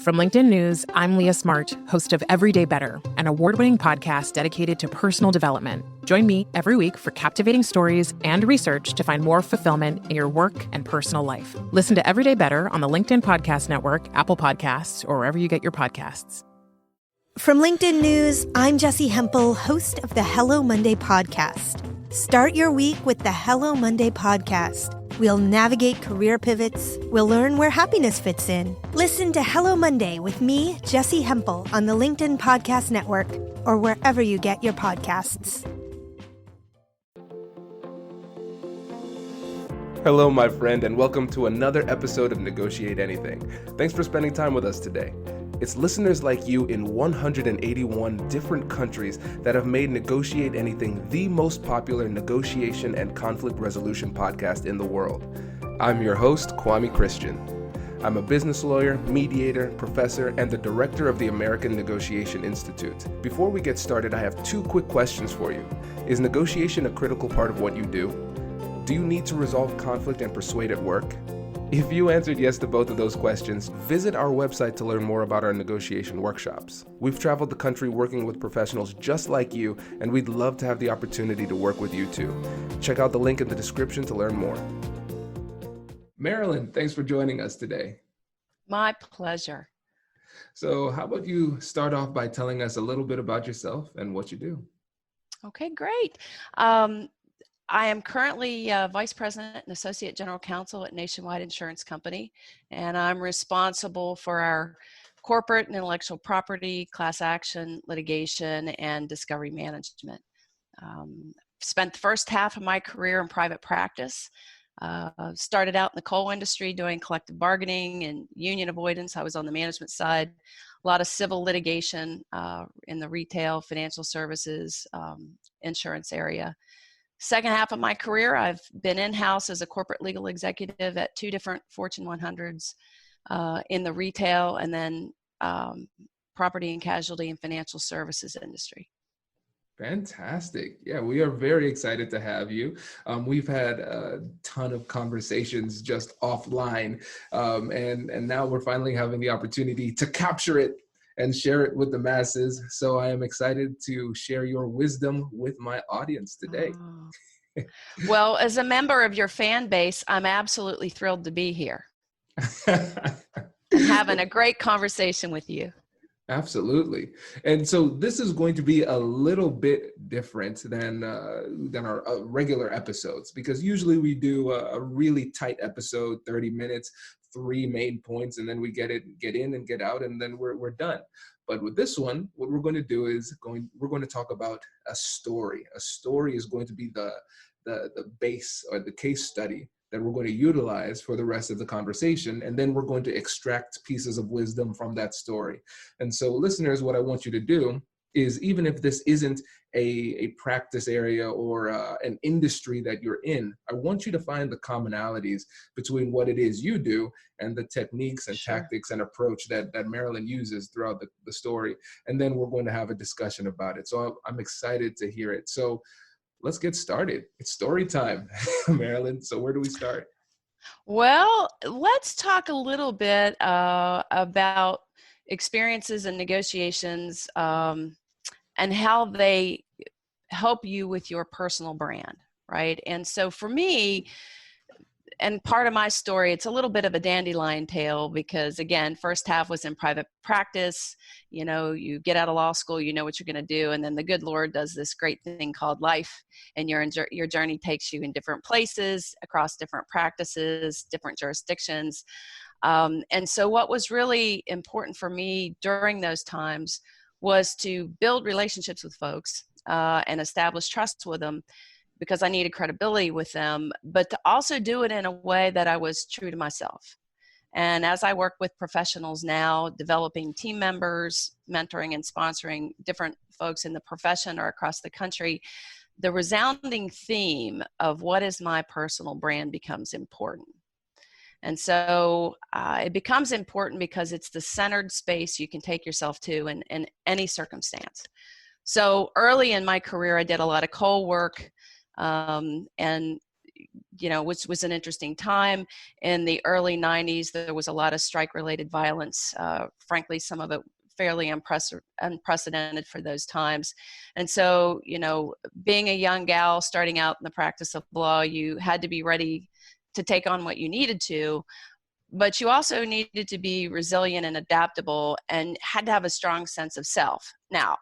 From LinkedIn News, I'm Leah Smart, host of Everyday Better, an award-winning podcast dedicated to personal development. Join me every week for captivating stories and research to find more fulfillment in your work and personal life. Listen to Everyday Better on the LinkedIn Podcast Network, Apple Podcasts, or wherever you get your podcasts. From LinkedIn News, I'm Jessie Hempel, host of the Hello Monday podcast. Start your week with the Hello Monday podcast. We'll navigate career pivots. We'll learn where happiness fits in. Listen to Hello Monday with me, Jessie Hempel, on the LinkedIn Podcast Network or wherever you get your podcasts. Hello, my friend, and welcome to another episode of Negotiate Anything. Thanks for spending time with us today. It's listeners like you in 181 different countries that have made Negotiate Anything the most popular negotiation and conflict resolution podcast in the world. I'm your host, Kwame Christian. I'm a business lawyer, mediator, professor, and the director of the American Negotiation Institute. Before we get started, I have two quick questions for you. Is negotiation a critical part of what you do? Do you need to resolve conflict and persuade at work? If you answered yes to both of those questions, visit our website to learn more about our negotiation workshops. We've traveled the country working with professionals just like you, and we'd love to have the opportunity to work with you too. Check out the link in the description to learn more. Marilyn, thanks for joining us today. My pleasure. So how about you start off by telling us a little bit about yourself and what you do? Okay, great. I am currently Vice President and Associate General Counsel at Nationwide Insurance Company, and I'm responsible for our corporate and intellectual property, class action, litigation, and discovery management. Spent the first half of my career in private practice. Started out in the coal industry doing collective bargaining and union avoidance. I was on the management side. A lot of civil litigation in the retail, financial services, insurance area. Second half of my career, I've been in-house as a corporate legal executive at two different Fortune 100s in the retail and then property and casualty and financial services industry. Fantastic. Yeah, we are very excited to have you. We've had a ton of conversations just offline, and now we're finally having the opportunity to capture it and share it with the masses. So I am excited to share your wisdom with my audience today. Oh. Well, as a member of your fan base, I'm absolutely thrilled to be here and having a great conversation with you. Absolutely. And so this is going to be a little bit different than our regular episodes, because usually we do a really tight episode, 30 minutes, 3 main points, and then we get in and get out, and then we're done. But with this one, what we're going to do is we're going to talk about a story. A story is going to be the base or the case study that we're going to utilize for the rest of the conversation. And then we're going to extract pieces of wisdom from that story. And so listeners, what I want you to do is, even if this isn't a practice area or an industry that you're in, I want you to find the commonalities between what it is you do and the techniques and tactics and approach that Marilyn uses throughout the story. And then we're going to have a discussion about it. So I'm excited to hear it. So let's get started. It's story time, Marilyn. So where do we start? Well, let's talk a little bit about experiences and negotiations and how they help you with your personal brand, right? And so for me, and part of my story, it's a little bit of a dandelion tale because, again, first half was in private practice. You know, you get out of law school, you know what you're going to do, and then the good Lord does this great thing called life, and your journey takes you in different places, across different practices, different jurisdictions. And so what was really important for me during those times was to build relationships with folks and establish trust with them, because I needed credibility with them, but to also do it in a way that I was true to myself. And as I work with professionals now, developing team members, mentoring and sponsoring different folks in the profession or across the country, the resounding theme of what is my personal brand becomes important. And so it becomes important because it's the centered space you can take yourself to in any circumstance. So early in my career, I did a lot of coal work. And which was an interesting time. In the early 90s, there was a lot of strike-related violence. Frankly, some of it fairly unprecedented for those times. And so, being a young gal starting out in the practice of law, you had to be ready to take on what you needed to, but you also needed to be resilient and adaptable and had to have a strong sense of self. Now,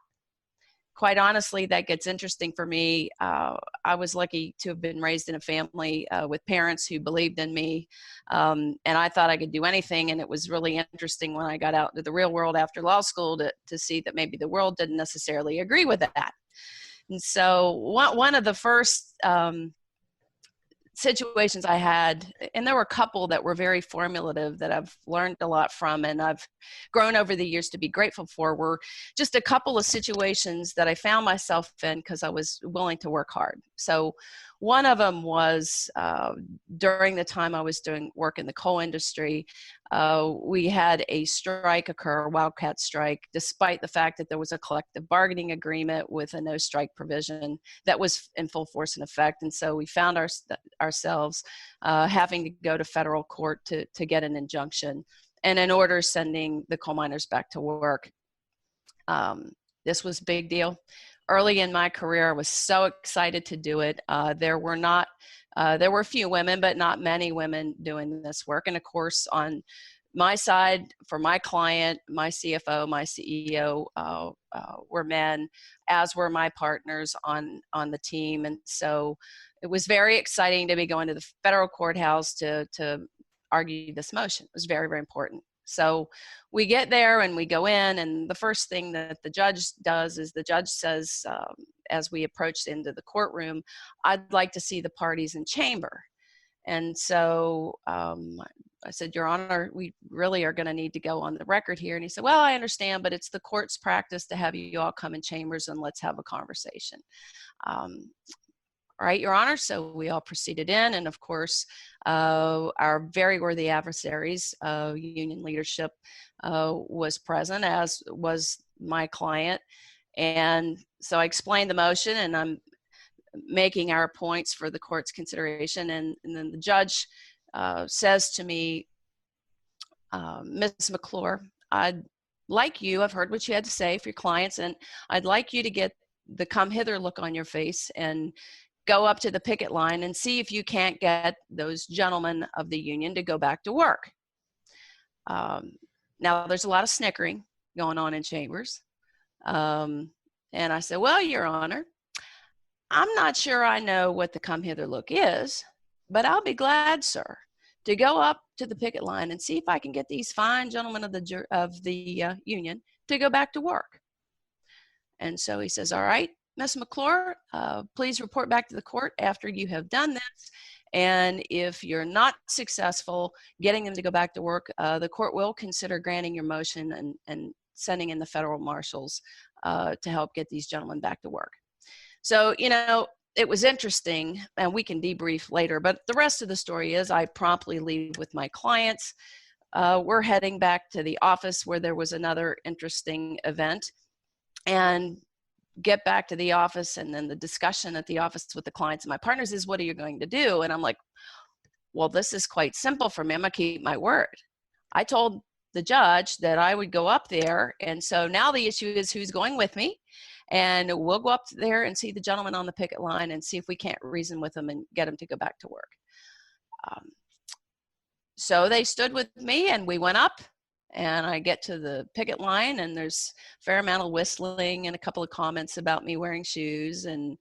quite honestly, that gets interesting for me. I was lucky to have been raised in a family with parents who believed in me, and I thought I could do anything. And it was really interesting when I got out into the real world after law school to see that maybe the world didn't necessarily agree with that. And so one of the first situations I had, and there were a couple that were very formulative that I've learned a lot from and I've grown over the years to be grateful for, were just a couple of situations that I found myself in because I was willing to work hard. So one of them was during the time I was doing work in the coal industry, we had a strike occur, a wildcat strike, despite the fact that there was a collective bargaining agreement with a no strike provision that was in full force and effect. And so we found ourselves having to go to federal court to get an injunction and an order sending the coal miners back to work. This was a big deal. Early in my career, I was so excited to do it. There were a few women, but not many women doing this work. And of course, on my side, for my client, my CFO, my CEO were men, as were my partners on the team. And so it was very exciting to be going to the federal courthouse to argue this motion. It was very, very important. So we get there and we go in, and the first thing that the judge does is the judge says, as we approach into the courtroom, I'd like to see the parties in chamber. And so I said, Your Honor, we really are going to need to go on the record here. And he said, well, I understand, but it's the court's practice to have you all come in chambers and let's have a conversation. All right, Your Honor. So we all proceeded in, and of course, our very worthy adversaries, union leadership, was present, as was my client. And so I explained the motion, and I'm making our points for the court's consideration. And then the judge says to me, Ms. McClure, I've heard what you had to say for your clients, and I'd like you to get the come hither look on your face and go up to the picket line and see if you can't get those gentlemen of the union to go back to work. Now, there's a lot of snickering going on in chambers. And I said, well, Your Honor, I'm not sure I know what the come hither look is, but I'll be glad, sir, to go up to the picket line and see if I can get these fine gentlemen of the union to go back to work. And so he says, all right, Ms. McClure, please report back to the court after you have done this. And if you're not successful getting them to go back to work, the court will consider granting your motion and sending in the federal marshals to help get these gentlemen back to work. So, it was interesting, and we can debrief later, but the rest of the story is I promptly leave with my clients. We're heading back to the office where there was another interesting event, and get back to the office, and then the discussion at the office with the clients and my partners is, what are you going to do? And I'm like, well, this is quite simple for me. I'm going to keep my word. I told the judge that I would go up there, and so now the issue is who's going with me, and we'll go up there and see the gentleman on the picket line and see if we can't reason with them and get them to go back to work. So they stood with me, and we went up. And I get to the picket line, and there's a fair amount of whistling and a couple of comments about me wearing shoes, and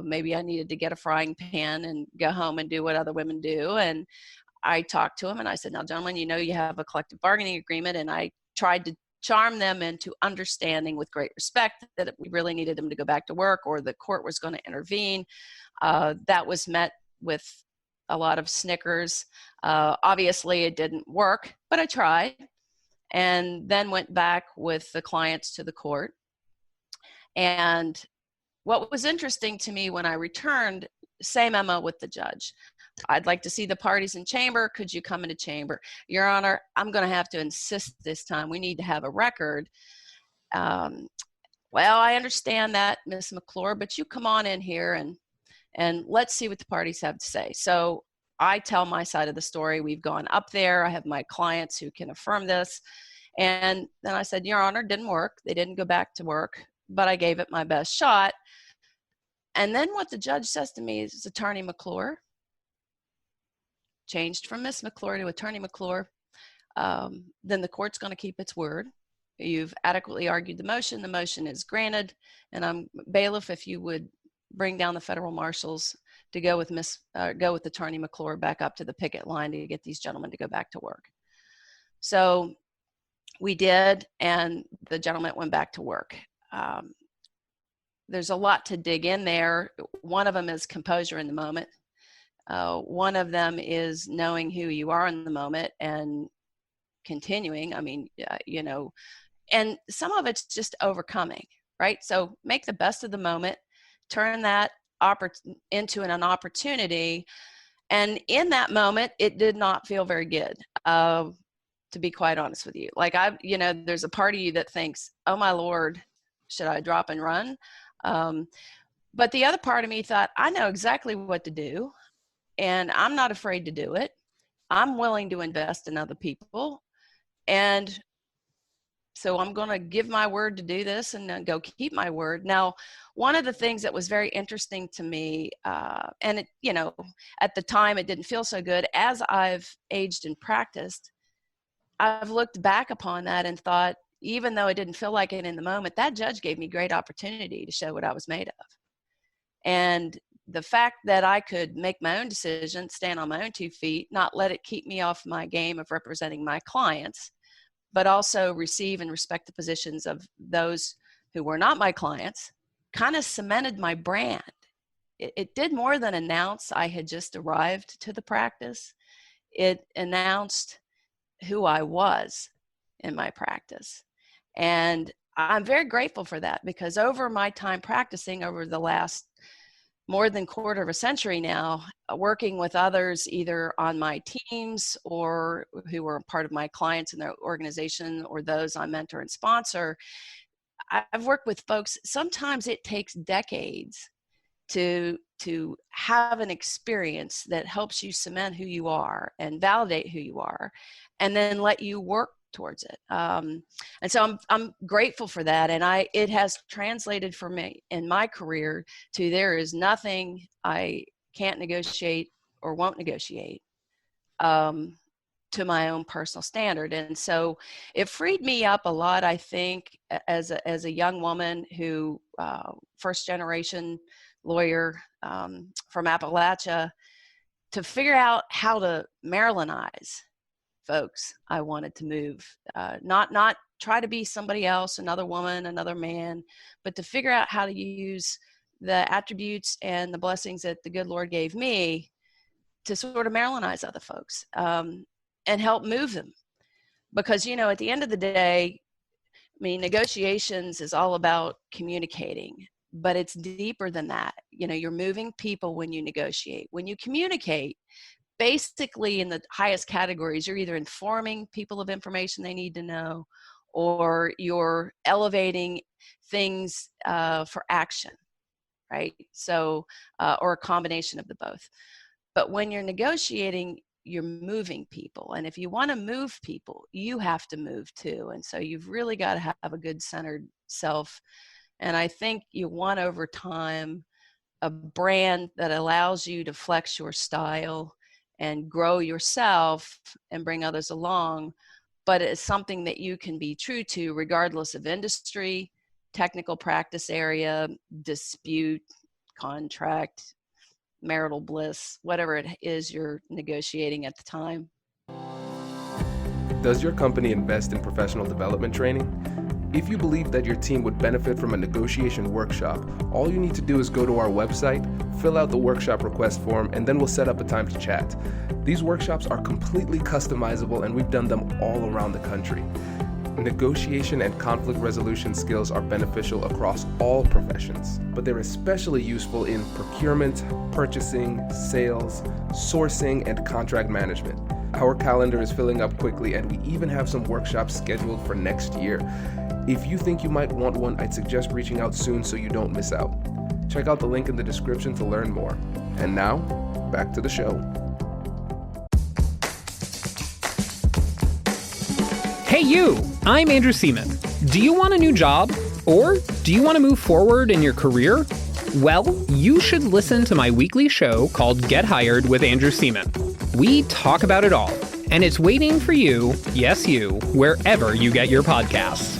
maybe I needed to get a frying pan and go home and do what other women do. And I talked to him, and I said, now, gentlemen, you have a collective bargaining agreement. And I tried to charm them into understanding with great respect that we really needed them to go back to work, or the court was going to intervene. That was met with a lot of snickers. Obviously, it didn't work, but I tried. And then went back with the clients to the court. And what was interesting to me when I returned, same memo with the judge. I'd like to see the parties in chamber. Could you come into chamber? Your Honor, I'm going to have to insist this time. We need to have a record. Well, I understand that, Ms. McClure, but you come on in here. And and let's see what the parties have to say. So I tell my side of the story. We've gone up there. I have my clients who can affirm this. And then I said, Your Honor, didn't work. They didn't go back to work, but I gave it my best shot. And then what the judge says to me is, Attorney McClure, changed from Miss McClure to Attorney McClure, then the court's going to keep its word. You've adequately argued the motion. The motion is granted. And bailiff, if you would bring down the federal marshals to go with Attorney McClure back up to the picket line to get these gentlemen to go back to work. So we did, and the gentleman went back to work. There's a lot to dig in there. One of them is composure in the moment. One of them is knowing who you are in the moment and continuing. And some of it's just overcoming, right? So make the best of the moment, turn that into an opportunity. And in that moment, it did not feel very good, to be quite honest with you. Like there's a part of you that thinks, oh my Lord, should I drop and run? But the other part of me thought, I know exactly what to do, and I'm not afraid to do it. I'm willing to invest in other people. And so I'm going to give my word to do this and then go keep my word. Now, one of the things that was very interesting to me, and at the time it didn't feel so good, as I've aged and practiced, I've looked back upon that and thought, even though it didn't feel like it in the moment, that judge gave me great opportunity to show what I was made of. And the fact that I could make my own decision, stand on my own 2 feet, not let it keep me off my game of representing my clients, but also receive and respect the positions of those who were not my clients, kind of cemented my brand. It did more than announce I had just arrived to the practice. It announced who I was in my practice. And I'm very grateful for that, because over my time practicing, over the last more than quarter of a century now, working with others either on my teams or who were part of my clients in their organization or those I mentor and sponsor, I've worked with folks. Sometimes it takes decades to have an experience that helps you cement who you are and validate who you are, and then let you work towards it. And so I'm grateful for that. And it has translated for me in my career to, there is nothing I can't negotiate or won't negotiate, to my own personal standard. And so it freed me up a lot, I think, as a young woman who, first generation lawyer, from Appalachia, to figure out how to Marylandize folks I wanted to move, not try to be somebody else, another woman, another man, but to figure out how to use the attributes and the blessings that the good Lord gave me to sort of Marylandize other folks, and help move them. Because, at the end of the day, negotiations is all about communicating, but it's deeper than that. You're moving people when you negotiate. When you communicate, basically in the highest categories, you're either informing people of information they need to know, or you're elevating things for action, right? So, or a combination of the both. But when you're negotiating, you're moving people. And if you want to move people, you have to move too. And so you've really got to have a good centered self. And I think you want, over time, a brand that allows you to flex your style and grow yourself and bring others along, but it's something that you can be true to regardless of industry, technical practice area, dispute, contract, marital bliss, whatever it is you're negotiating at the time. Does your company invest in professional development training? If you believe that your team would benefit from a negotiation workshop, all you need to do is go to our website, fill out the workshop request form, and then we'll set up a time to chat. These workshops are completely customizable, and we've done them all around the country. Negotiation and conflict resolution skills are beneficial across all professions, but they're especially useful in procurement, purchasing, sales, sourcing, and contract management. Our calendar is filling up quickly, and we even have some workshops scheduled for next year. If you think you might want one, I'd suggest reaching out soon so you don't miss out. Check out the link in the description to learn more. And now, back to the show. Hey you, I'm Andrew Seaman. Do you want a new job? Or do you want to move forward in your career? Well, you should listen to my weekly show called Get Hired with Andrew Seaman. We talk about it all, and it's waiting for you, yes you, wherever you get your podcasts.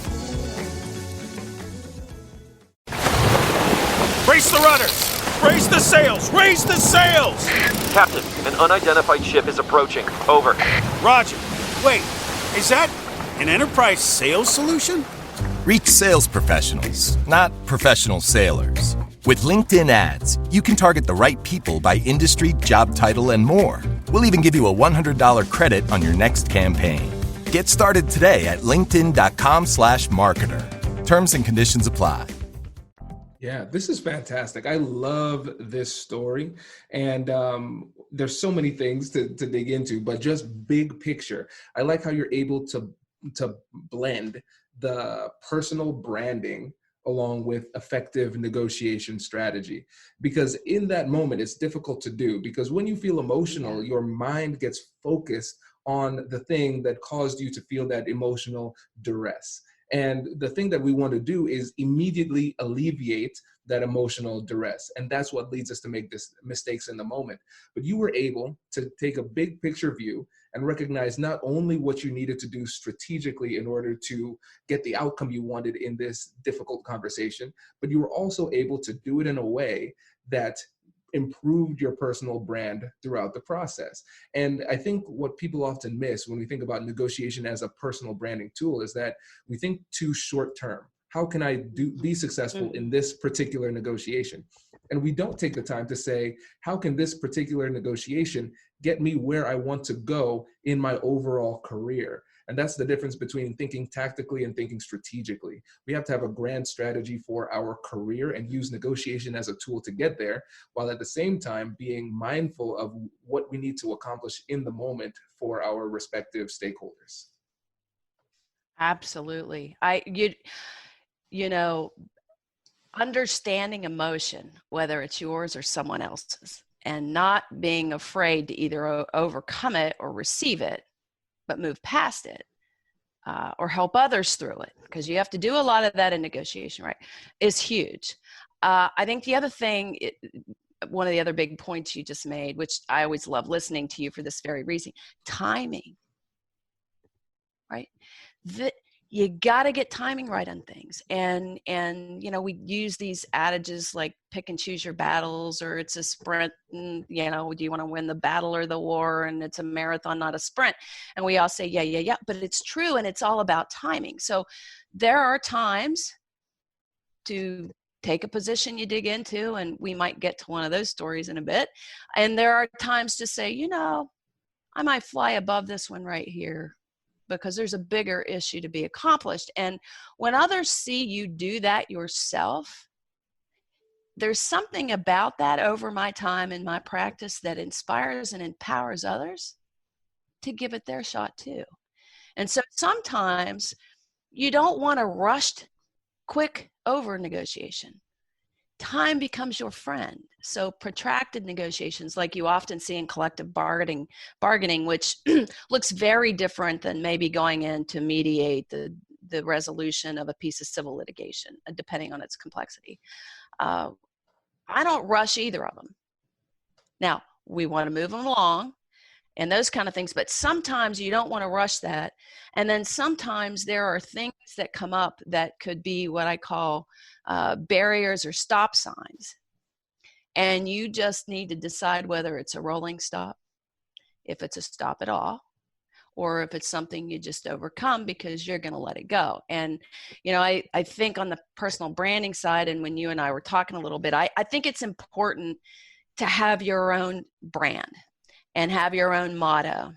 Brace the rudders! Raise the sails! Raise the sails! Captain, an unidentified ship is approaching. Over. Roger. Wait, is that an enterprise sales solution? Reach sales professionals, not professional sailors. With LinkedIn ads, you can target the right people by industry, job title, and more. We'll even give you a $100 credit on your next campaign. Get started today at linkedin.com/marketer. Terms and conditions apply. Yeah, this is fantastic. I love this story. And there's so many things to dig into, but just big picture. I like how you're able to blend the personal branding along with effective negotiation strategy. Because in that moment, it's difficult to do, because when you feel emotional, your mind gets focused on the thing that caused you to feel that emotional duress. And the thing that we want to do is immediately alleviate that emotional duress. And that's what leads us to make mistakes in the moment. But you were able to take a big picture view and recognize not only what you needed to do strategically in order to get the outcome you wanted in this difficult conversation, but you were also able to do it in a way that improved your personal brand throughout the process. And I think what people often miss when we think about negotiation as a personal branding tool is that we think too short term. How can I be successful in this particular negotiation? And we don't take the time to say, how can this particular negotiation get me where I want to go in my overall career? And that's the difference between thinking tactically and thinking strategically. We have to have a grand strategy for our career and use negotiation as a tool to get there, while at the same time being mindful of what we need to accomplish in the moment for our respective stakeholders. Absolutely. Understanding emotion, whether it's yours or someone else's, and not being afraid to either overcome it or receive it, but move past it, or help others through it, because you have to do a lot of that in negotiation, right, is huge. I think the other thing, one of the other big points you just made, which I always love listening to you for this very reason, timing, right? You got to get timing right on things. And we use these adages like pick and choose your battles, or it's a sprint, and, do you want to win the battle or the war? And it's a marathon, not a sprint. And we all say, yeah, but it's true. And it's all about timing. So there are times to take a position you dig into, and we might get to one of those stories in a bit. And there are times to say, I might fly above this one right here, because there's a bigger issue to be accomplished. And when others see you do that yourself, there's something about that over my time in my practice that inspires and empowers others to give it their shot too. And so sometimes you don't want a rushed, quick over negotiation. Time becomes your friend. So protracted negotiations, like you often see in collective bargaining, which looks very different than maybe going in to mediate the resolution of a piece of civil litigation, depending on its complexity. I don't rush either of them. Now, we want to move them along and those kind of things, but sometimes you don't want to rush that. And then sometimes there are things that come up that could be what I call barriers or stop signs. And you just need to decide whether it's a rolling stop, if it's a stop at all, or if it's something you just overcome because you're going to let it go. And, I think on the personal branding side, and when you and I were talking a little bit, I think it's important to have your own brand and have your own motto.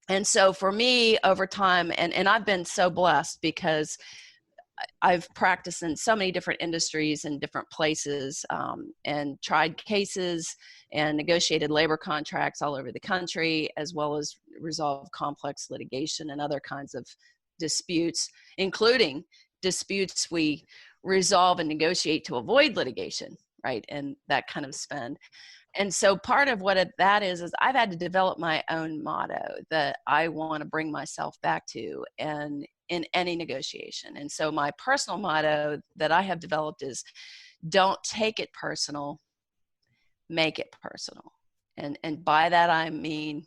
And so for me over time, and I've been so blessed because I've practiced in so many different industries and different places, and tried cases and negotiated labor contracts all over the country, as well as resolved complex litigation and other kinds of disputes, including disputes we resolve and negotiate to avoid litigation, right? And that kind of spend. And so part of what that is I've had to develop my own motto that I want to bring myself back to and in any negotiation. And so my personal motto that I have developed is don't take it personal, make it personal. And by that I mean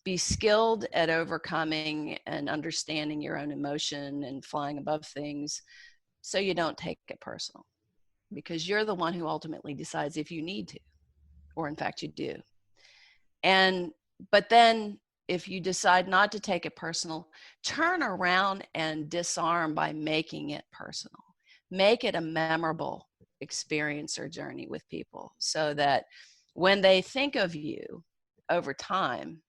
be skilled at overcoming and understanding your own emotion and flying above things so you don't take it personal, because you're the one who ultimately decides if you need to, or in fact you do. But then if you decide not to take it personal, turn around and disarm by making it personal. Make it a memorable experience or journey with people, so that when they think of you over time,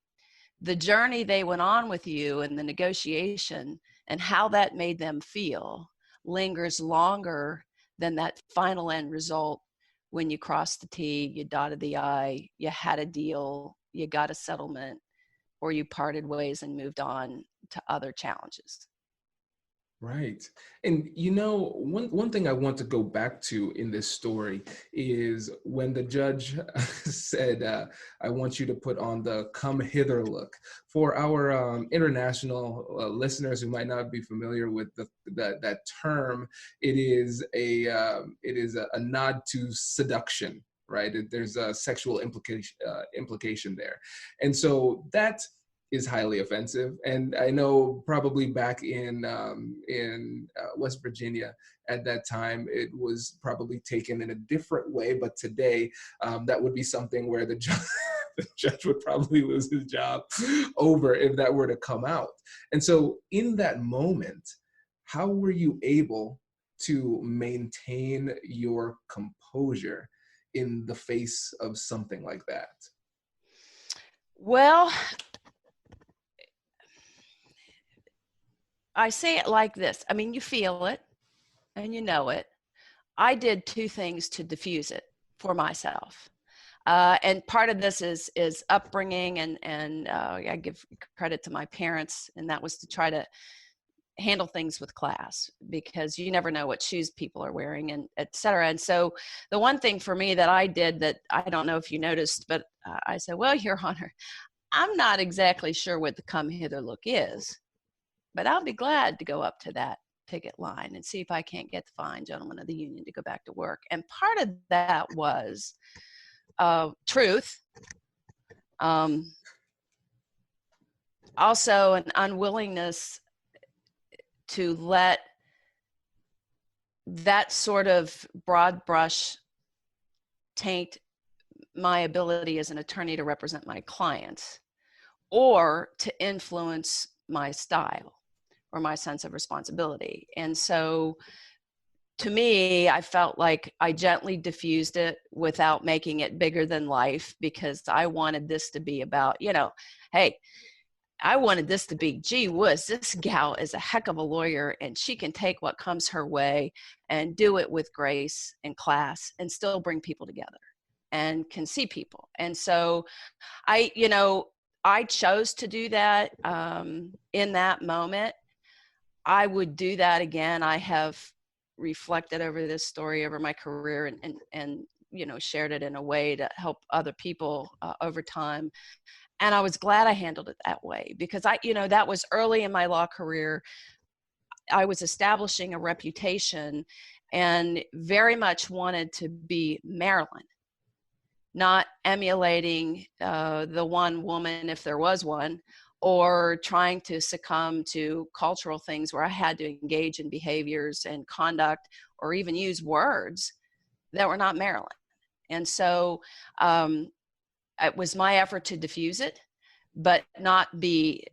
the journey they went on with you and the negotiation and how that made them feel lingers longer than that final end result when you crossed the T, you dotted the I, you had a deal, you got a settlement, or you parted ways and moved on to other challenges. Right. And one thing I want to go back to in this story is when the judge said, I want you to put on the come hither look. For our international listeners who might not be familiar with that term, it is a nod to seduction, right? There's a sexual implication there. And so that is highly offensive. And I know probably back in West Virginia at that time, it was probably taken in a different way. But today, that would be something where the judge would probably lose his job over if that were to come out. And so in that moment, how were you able to maintain your composure in the face of something like that? Well, I say it like this. I mean, you feel it and you know it. I did two things to diffuse it for myself. And part of this is upbringing, and I give credit to my parents, and that was to try to handle things with class, because you never know what shoes people are wearing, and et cetera. And so the one thing for me that I did that I don't know if you noticed, but I said, well, Your Honor, I'm not exactly sure what the come hither look is, but I'll be glad to go up to that picket line and see if I can't get the fine gentleman of the union to go back to work. And part of that was truth. Also an unwillingness to let that sort of broad brush taint my ability as an attorney to represent my clients, or to influence my style or my sense of responsibility. And so to me, I felt like I gently diffused it without making it bigger than life, because I wanted this to be about, hey, I wanted this to be, gee whiz, this gal is a heck of a lawyer, and she can take what comes her way and do it with grace and class and still bring people together and can see people. And so I chose to do that in that moment. I would do that again. I have reflected over this story over my career and shared it in a way to help other people over time. And I was glad I handled it that way, because that was early in my law career. I was establishing a reputation and very much wanted to be Marilyn, not emulating the one woman, if there was one, or trying to succumb to cultural things where I had to engage in behaviors and conduct or even use words that were not Marilyn. And so it was my effort to diffuse it, but not be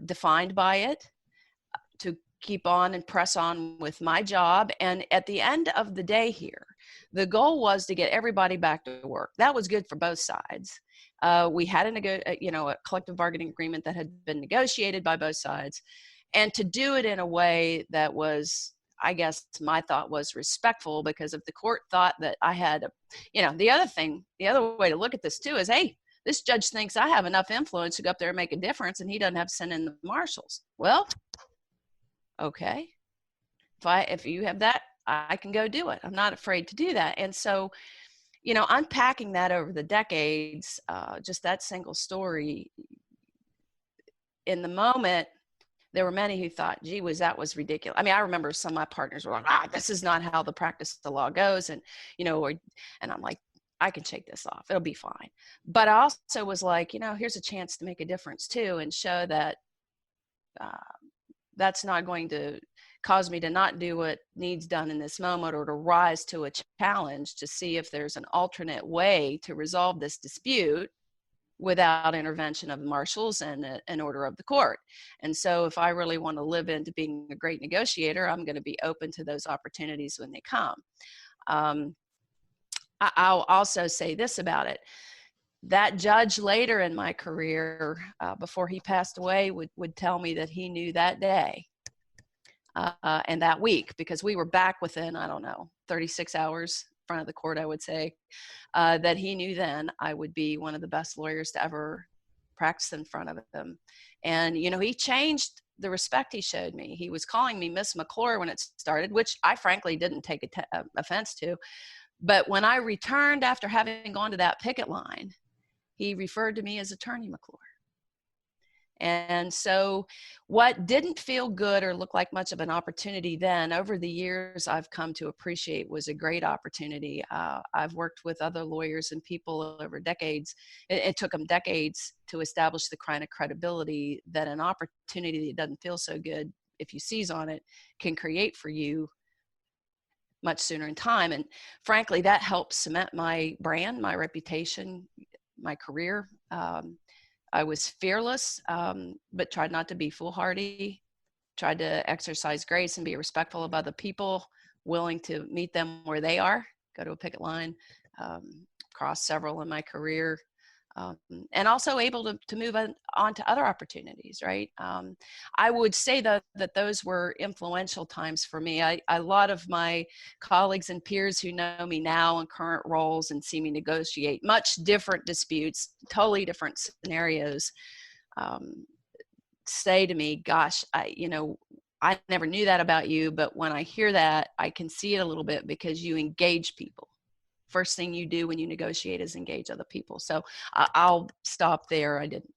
defined by it, to keep on and press on with my job. And at the end of the day here, the goal was to get everybody back to work. That was good for both sides. We had a collective bargaining agreement that had been negotiated by both sides, and to do it in a way that was, I guess my thought was, respectful, because if the court thought that I had, the other way to look at this too is, hey, this judge thinks I have enough influence to go up there and make a difference, and he doesn't have to send in the marshals. Well, okay, if you have that, I can go do it. I'm not afraid to do that. And so unpacking that over the decades, just that single story, in the moment, there were many who thought, gee whiz, that was ridiculous. I mean, I remember some of my partners were like, this is not how the practice of the law goes. And, and I'm like, I can shake this off. It'll be fine. But I also was like, here's a chance to make a difference too, and show that that's not going to cause me to not do what needs done in this moment, or to rise to a challenge to see if there's an alternate way to resolve this dispute without intervention of the marshals and an order of the court. And so if I really want to live into being a great negotiator, I'm going to be open to those opportunities when they come. I'll also say this about it. That judge later in my career, before he passed away, would tell me that he knew that day and that week, because we were back within, 36 hours in front of the court, I would say, that he knew then I would be one of the best lawyers to ever practice in front of him. And, he changed the respect he showed me. He was calling me Miss McClure when it started, which I frankly didn't take offense to. But when I returned after having gone to that picket line, he referred to me as Attorney McClure. And so what didn't feel good or look like much of an opportunity then, over the years I've come to appreciate was a great opportunity. I've worked with other lawyers and people over decades. It took them decades to establish the kind of credibility that an opportunity that doesn't feel so good, if you seize on it, can create for you much sooner in time. And frankly, that helped cement my brand, my reputation, my career. I was fearless, but tried not to be foolhardy, tried to exercise grace and be respectful of other people, willing to meet them where they are, go to a picket line, crossed several in my career, and also able to move on to other opportunities, right? I would say that those were influential times for me. A lot of my colleagues and peers who know me now in current roles and see me negotiate much different disputes, totally different scenarios, say to me, gosh, I never knew that about you, but when I hear that, I can see it a little bit, because you engage people. First thing you do when you negotiate is engage other people. So I'll stop there. I didn't.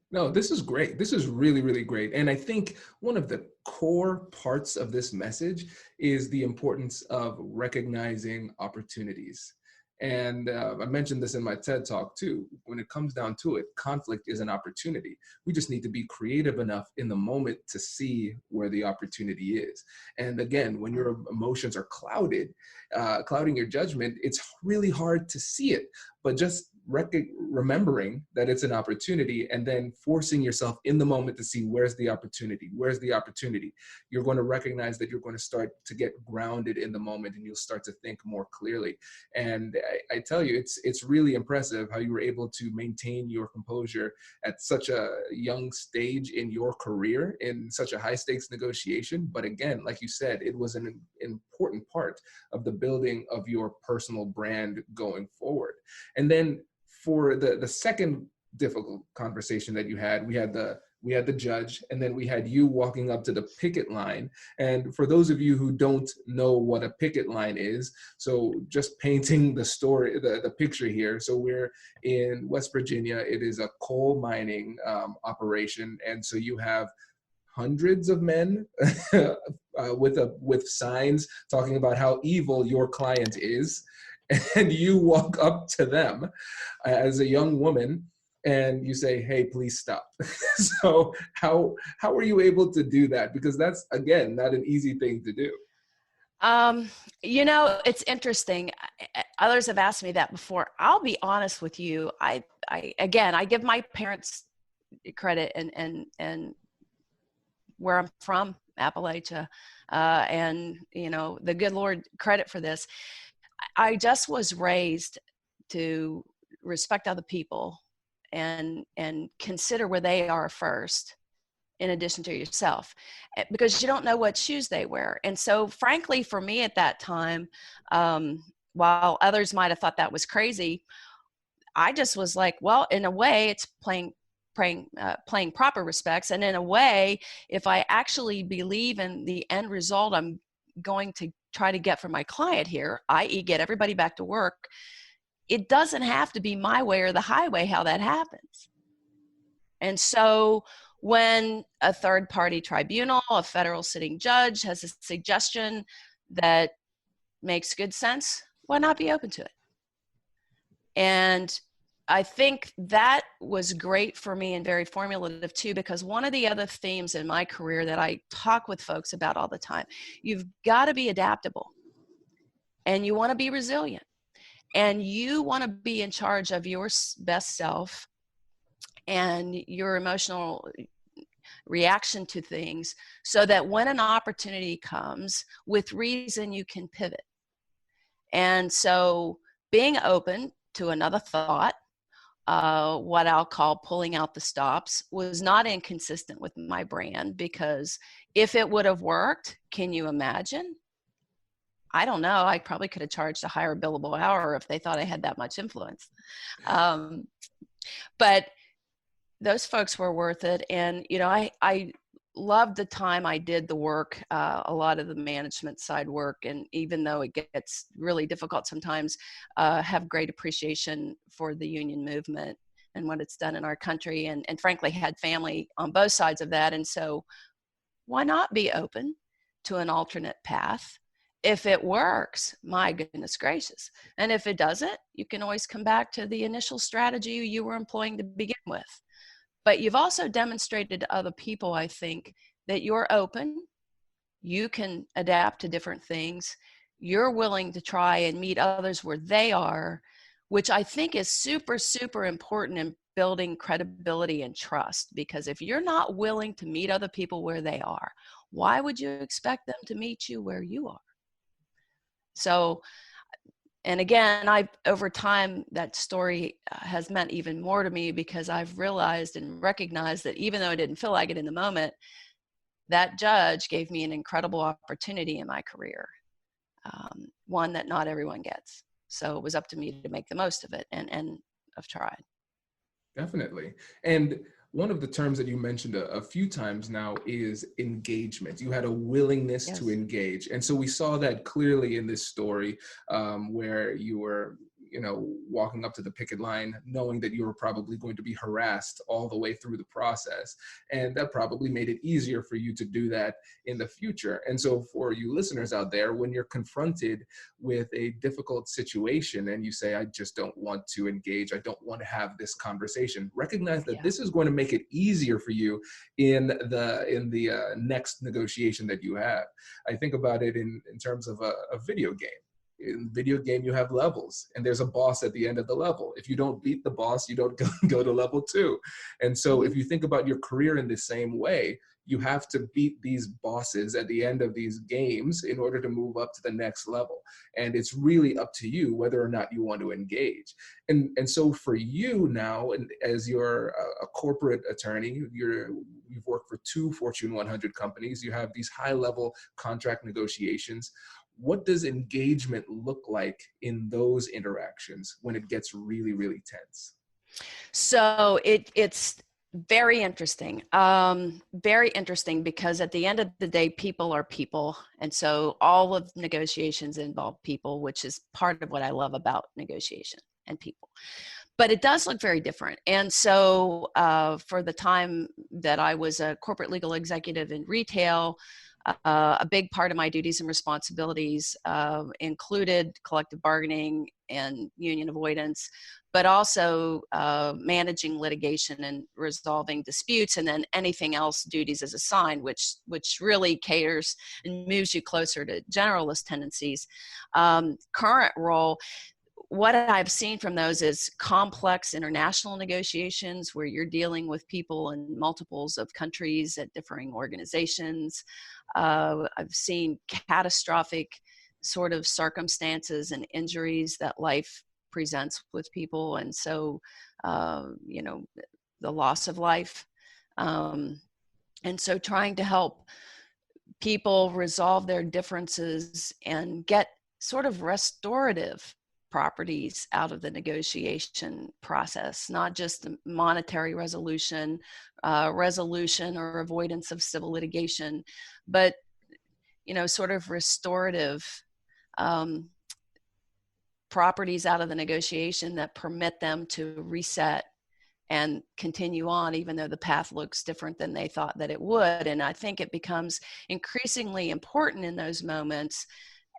No, this is great. This is really, really great. And I think one of the core parts of this message is the importance of recognizing opportunities. And I mentioned this in my TED Talk too. When it comes down to it, conflict is an opportunity. We just need to be creative enough in the moment to see where the opportunity is. And again, when your emotions are clouding your judgment, it's really hard to see it. But just remembering that it's an opportunity, and then forcing yourself in the moment to see where's the opportunity, you're going to recognize that you're going to start to get grounded in the moment, and you'll start to think more clearly. And I tell you, it's really impressive how you were able to maintain your composure at such a young stage in your career, in such a high stakes negotiation. But again, like you said, it was an important part of the building of your personal brand going forward. And then for the second difficult conversation that you had, we had the judge, and then we had you walking up to the picket line. And for those of you who don't know what a picket line is, so just painting the story, the picture here. So we're in West Virginia. It is a coal mining operation. And so you have hundreds of men with signs talking about how evil your client is. And you walk up to them as a young woman and you say, hey, please stop. So how were you able to do that? Because that's, again, not an easy thing to do. It's interesting. Others have asked me that before. I'll be honest with you. I give my parents credit and where I'm from, Appalachia, and, the good Lord credit for this. I just was raised to respect other people and consider where they are first, in addition to yourself, because you don't know what shoes they wear. And so frankly, for me at that time, while others might have thought that was crazy, I just was like, well, in a way it's playing proper respects. And in a way, if I actually believe in the end result I'm going to try to get for my client here, i.e. get everybody back to work, it doesn't have to be my way or the highway how that happens. And so when a third party tribunal, a federal sitting judge has a suggestion that makes good sense, why not be open to it? And I think that was great for me and very formulative too, because one of the other themes in my career that I talk with folks about all the time, you've got to be adaptable and you want to be resilient and you want to be in charge of your best self and your emotional reaction to things, so that when an opportunity comes, with reason, you can pivot. And so being open to another thought, what I'll call pulling out the stops, was not inconsistent with my brand, because if it would have worked, can you imagine? I don't know. I probably could have charged a higher billable hour if they thought I had that much influence. But those folks were worth it. And, you know, I loved the time I did the work, a lot of the management side work. And even though it gets really difficult sometimes, have great appreciation for the union movement and what it's done in our country. And frankly, had family on both sides of that. And so why not be open to an alternate path? If it works, my goodness gracious. And if it doesn't, you can always come back to the initial strategy you were employing to begin with. But you've also demonstrated to other people, I think, that you're open, you can adapt to different things, you're willing to try and meet others where they are, which I think is super, super important in building credibility and trust. Because if you're not willing to meet other people where they are, why would you expect them to meet you where you are? So, and again, over time, that story has meant even more to me, because I've realized and recognized that even though I didn't feel like it in the moment, that judge gave me an incredible opportunity in my career, one that not everyone gets. So it was up to me to make the most of it, and I've tried. Definitely. And one of the terms that you mentioned a few times now is engagement. You had a willingness to engage. And so we saw that clearly in this story, where you were, you know, walking up to the picket line, knowing that you were probably going to be harassed all the way through the process. And that probably made it easier for you to do that in the future. And so for you listeners out there, when you're confronted with a difficult situation and you say, I just don't want to engage, I don't want to have this conversation, recognize that this is going to make it easier for you in the next negotiation that you have. I think about it in terms of a video game. In video game, you have levels, and there's a boss at the end of the level. If you don't beat the boss, you don't go to level 2. And so if you think about your career in the same way, you have to beat these bosses at the end of these games in order to move up to the next level. And it's really up to you whether or not you want to engage. And so for you now, and as you're a corporate attorney, you've worked for 2 Fortune 100 companies, you have these high-level contract negotiations. What does engagement look like in those interactions when it gets really, really tense? So it's very interesting. Very interesting, because at the end of the day, people are people. And so all of negotiations involve people, which is part of what I love about negotiation and people. But it does look very different. And so for the time that I was a corporate legal executive in retail, a big part of my duties and responsibilities included collective bargaining and union avoidance, but also managing litigation and resolving disputes, and then anything else duties as assigned, which really caters and moves you closer to generalist tendencies. Current role, what I've seen from those is complex international negotiations where you're dealing with people in multiples of countries at differing organizations. I've seen catastrophic sort of circumstances and injuries that life presents with people. And so, you know, the loss of life. And so trying to help people resolve their differences and get sort of restorative properties out of the negotiation process, not just the monetary resolution or avoidance of civil litigation, but, you know, sort of restorative properties out of the negotiation that permit them to reset and continue on, even though the path looks different than they thought that it would. And I think it becomes increasingly important in those moments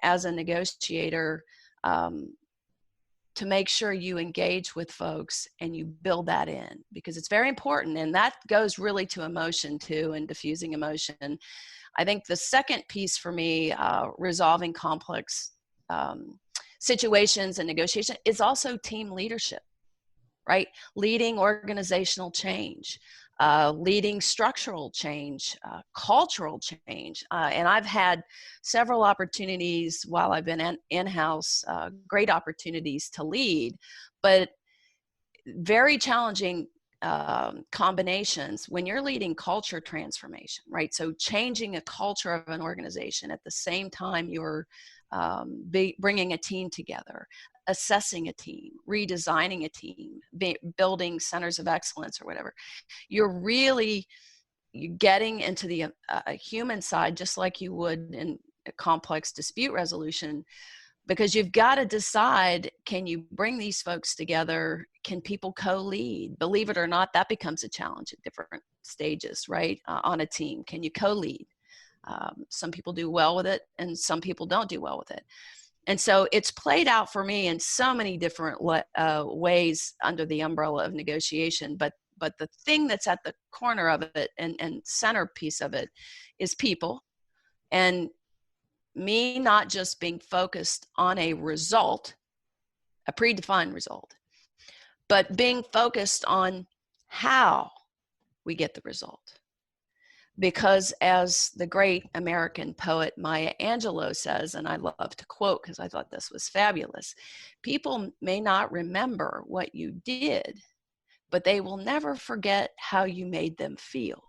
as a negotiator to make sure you engage with folks and you build that in, because it's very important. And that goes really to emotion too, and diffusing emotion. I think the second piece for me, resolving complex situations and negotiation, is also team leadership, right? Leading organizational change, leading structural change, cultural change. And I've had several opportunities while I've been in-house, great opportunities to lead, but very challenging combinations when you're leading culture transformation, right? So changing a culture of an organization at the same time you're bringing a team together, assessing a team, redesigning a team, building centers of excellence or whatever. You're getting into the human side, just like you would in a complex dispute resolution, because you've got to decide, can you bring these folks together? Can people co-lead? Believe it or not, that becomes a challenge at different stages, right? On a team, can you co-lead? Some people do well with it and some people don't do well with it. And so it's played out for me in so many different ways under the umbrella of negotiation. But the thing that's at the corner of it and centerpiece of it is people, and me not just being focused on a result, a predefined result, but being focused on how we get the result. Because as the great American poet Maya Angelou says, and I love to quote because I thought this was fabulous, people may not remember what you did, but they will never forget how you made them feel.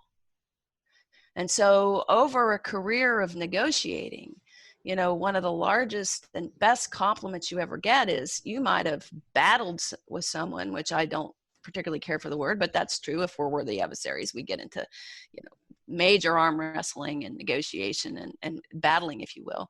And so over a career of negotiating, you know, one of the largest and best compliments you ever get is you might have battled with someone, which I don't particularly care for the word, but that's true. If we're worthy adversaries, we get into, you know, major arm wrestling and negotiation and battling, if you will.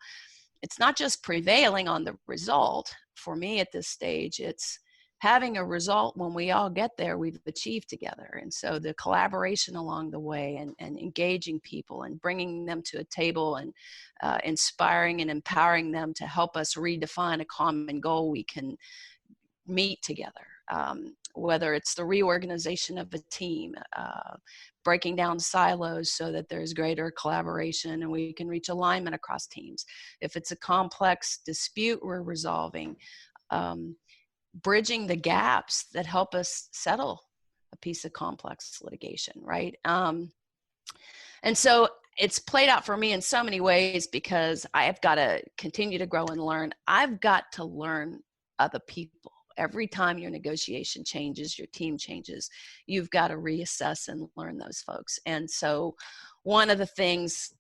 It's not just prevailing on the result. For me at this stage, it's having a result when we all get there, we've achieved together. And so the collaboration along the way and engaging people and bringing them to a table and inspiring and empowering them to help us redefine a common goal we can meet together. Whether it's the reorganization of a team, breaking down silos so that there's greater collaboration and we can reach alignment across teams. If it's a complex dispute we're resolving, bridging the gaps that help us settle a piece of complex litigation, right? And so it's played out for me in so many ways because I've got to continue to grow and learn. I've got to learn other people. Every time your negotiation changes, your team changes, you've got to reassess and learn those folks. And so one of the things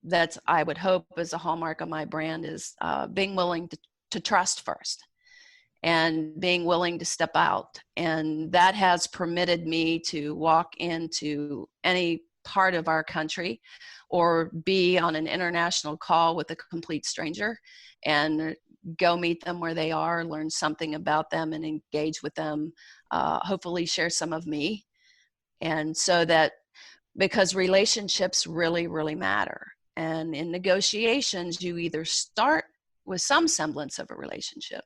that I would hope is a hallmark of my brand is being willing to trust first and being willing to step out. And that has permitted me to walk into any part of our country or be on an international call with a complete stranger and go meet them where they are, learn something about them and engage with them, hopefully share some of me. And so that, because relationships really, really matter. And in negotiations, you either start with some semblance of a relationship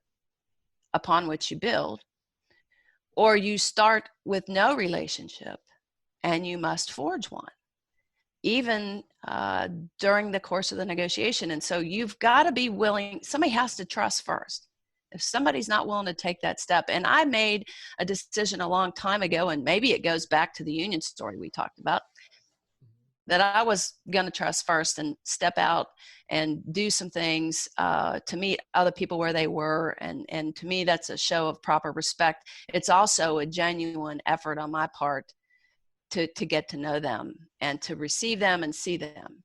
upon which you build, or you start with no relationship and you must forge one, even during the course of the negotiation. And so you've got to be willing, somebody has to trust first. If somebody's not willing to take that step, and I made a decision a long time ago, and maybe it goes back to the union story we talked about, that I was going to trust first and step out and do some things to meet other people where they were. And to me, that's a show of proper respect. It's also a genuine effort on my part to get to know them and to receive them and see them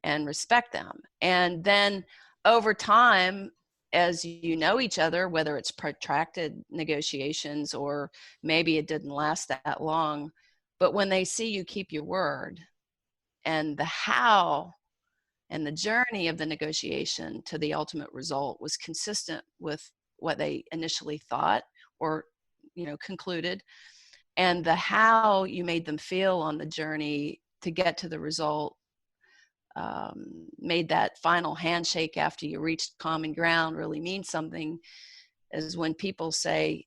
and respect them. And then over time, as you know each other, whether it's protracted negotiations or maybe it didn't last that long, but when they see you keep your word and the how And the journey of the negotiation to the ultimate result was consistent with what they initially thought or, concluded. And the how you made them feel on the journey to get to the result made that final handshake after you reached common ground really mean something, is when people say,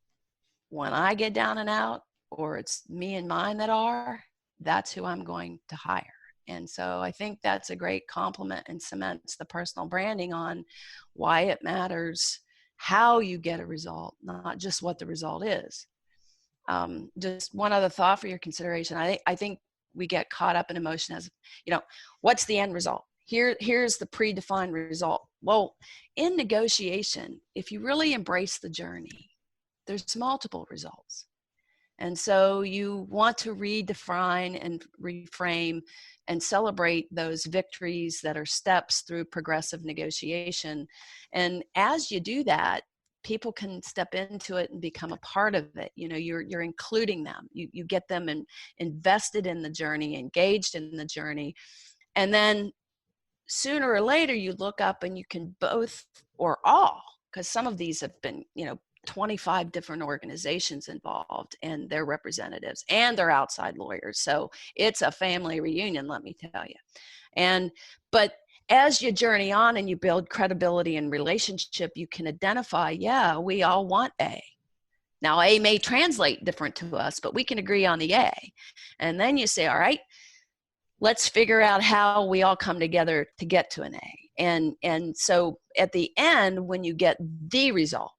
when I get down and out, or it's me and mine that are, that's who I'm going to hire. And so I think that's a great compliment and cements the personal branding on why it matters how you get a result, not just what the result is. Just one other thought for your consideration. I think we get caught up in emotion as, what's the end result? Here's the predefined result. Well, in negotiation, if you really embrace the journey, there's multiple results. And so you want to redefine and reframe and celebrate those victories that are steps through progressive negotiation. And as you do that, people can step into it and become a part of it. You're including them. You get them invested in the journey, engaged in the journey. And then sooner or later, you look up and you can both or all, because some of these have been, 25 different organizations involved and their representatives and their outside lawyers. So it's a family reunion, let me tell you. But as you journey on and you build credibility and relationship, you can identify, we all want A. Now, A may translate different to us, but we can agree on the A. And then you say, all right, let's figure out how we all come together to get to an A. And so at the end, when you get the result,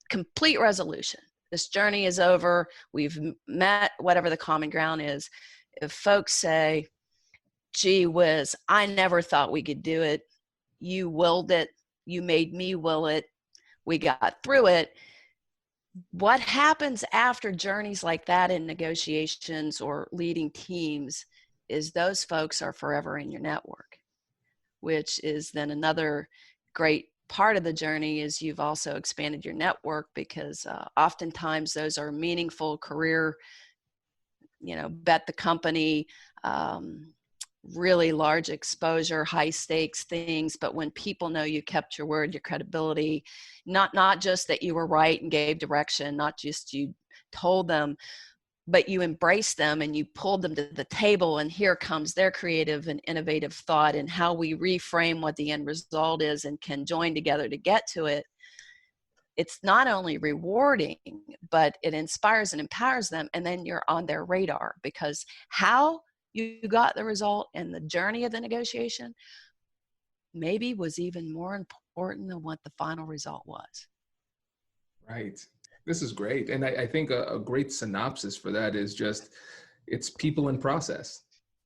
complete resolution, this journey is over, we've met whatever the common ground is. If folks say, gee whiz, I never thought we could do it, you willed it, you made me will it, we got through it. What happens after journeys like that in negotiations or leading teams is those folks are forever in your network, which is then another great part of the journey. Is you've also expanded your network, because oftentimes those are meaningful career, bet the company, really large exposure, high stakes things. But when people know you kept your word, your credibility, not just that you were right and gave direction, not just you told them, but you embraced them and you pulled them to the table, and here comes their creative and innovative thought and how we reframe what the end result is and can join together to get to it. It's not only rewarding, but it inspires and empowers them. And then you're on their radar, because how you got the result and the journey of the negotiation maybe was even more important than what the final result was. Right. This is great. And I think a great synopsis for that is just, it's people and process.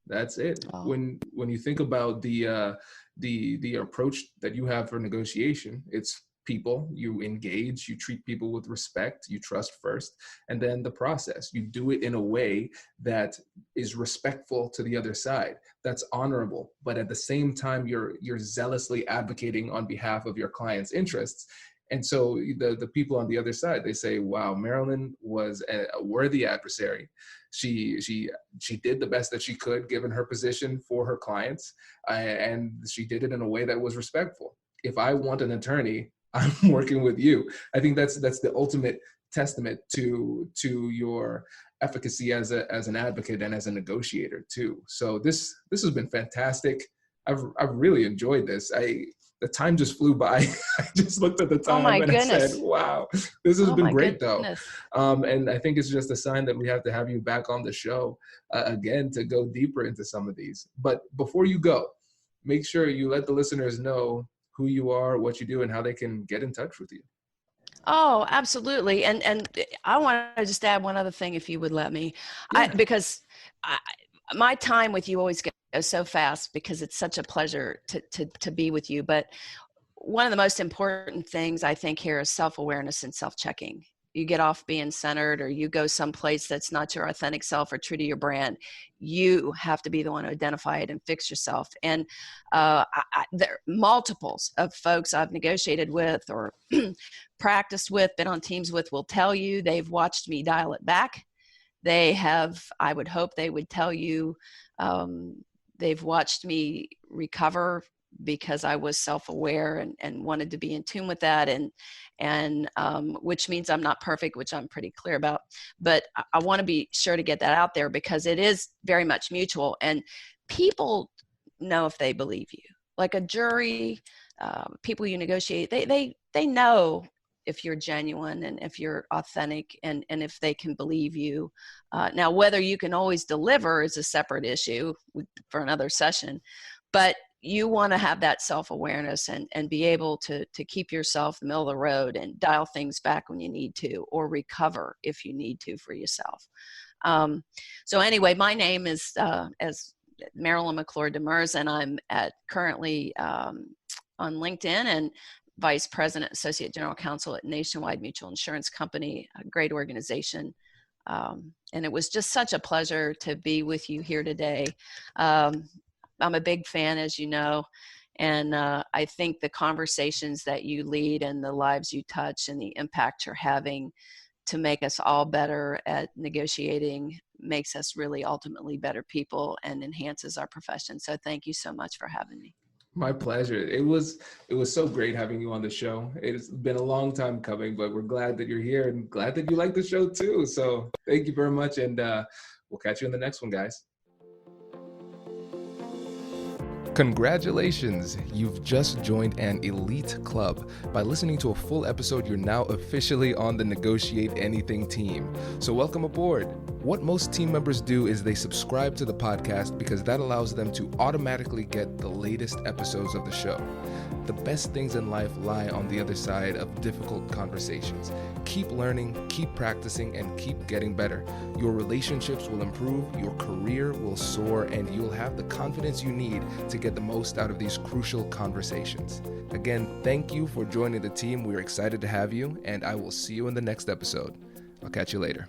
That's it. Oh. When you think about the approach that you have for negotiation, it's people, you engage, you treat people with respect, you trust first, and then the process. You do it in a way that is respectful to the other side, that's honorable, but at the same time, you're zealously advocating on behalf of your client's interests. And so the people on the other side, they say, wow, Marilyn was a worthy adversary. She did the best that she could given her position for her clients, and she did it in a way that was respectful. If I want an attorney, I'm working with you. I think that's the ultimate testament to your efficacy as an advocate and as a negotiator too. So this has been fantastic. I've really enjoyed this. The time just flew by. I just looked at the time I said, wow, this has been great though. And I think it's just a sign that we have to have you back on the show again to go deeper into some of these. But before you go, make sure you let the listeners know who you are, what you do, and how they can get in touch with you. Oh, absolutely. And I want to just add one other thing, if you would let me, because my time with you always goes so fast, because it's such a pleasure to be with you. But one of the most important things I think here is self-awareness and self-checking. You get off being centered, or you go someplace that's not your authentic self or true to your brand. You have to be the one to identify it and fix yourself. And there are multiples of folks I've negotiated with or practiced with, been on teams with, will tell you they've watched me dial it back. They have, I would hope they would tell you, they've watched me recover because I was self-aware and wanted to be in tune with that, and which means I'm not perfect, which I'm pretty clear about, but I want to be sure to get that out there because it is very much mutual, and people know if they believe you. Like a jury, people you negotiate, they know if you're genuine and if you're authentic and if they can believe you. Now, whether you can always deliver is a separate issue for another session, but you want to have that self-awareness and be able to keep yourself in the middle of the road and dial things back when you need to, or recover if you need to for yourself. So anyway, my name is as Marylin McClure Demers, and I'm currently on LinkedIn and Vice President, Associate General Counsel at Nationwide Mutual Insurance Company, a great organization. And it was just such a pleasure to be with you here today. I'm a big fan, as you know, and I think the conversations that you lead and the lives you touch and the impact you're having to make us all better at negotiating makes us really ultimately better people and enhances our profession. So thank you so much for having me. My pleasure. It was so great having you on the show. It's been a long time coming, but we're glad that you're here and glad that you like the show too. So thank you very much, and we'll catch you in the next one, guys. Congratulations! You've just joined an elite club. By listening to a full episode, you're now officially on the Negotiate Anything team. So welcome aboard. What most team members do is they subscribe to the podcast because that allows them to automatically get the latest episodes of the show. The best things in life lie on the other side of difficult conversations. Keep learning, keep practicing, and keep getting better. Your relationships will improve, your career will soar, and you'll have the confidence you need to get the most out of these crucial conversations. Again, thank you for joining the team. We're excited to have you, and I will see you in the next episode. I'll catch you later.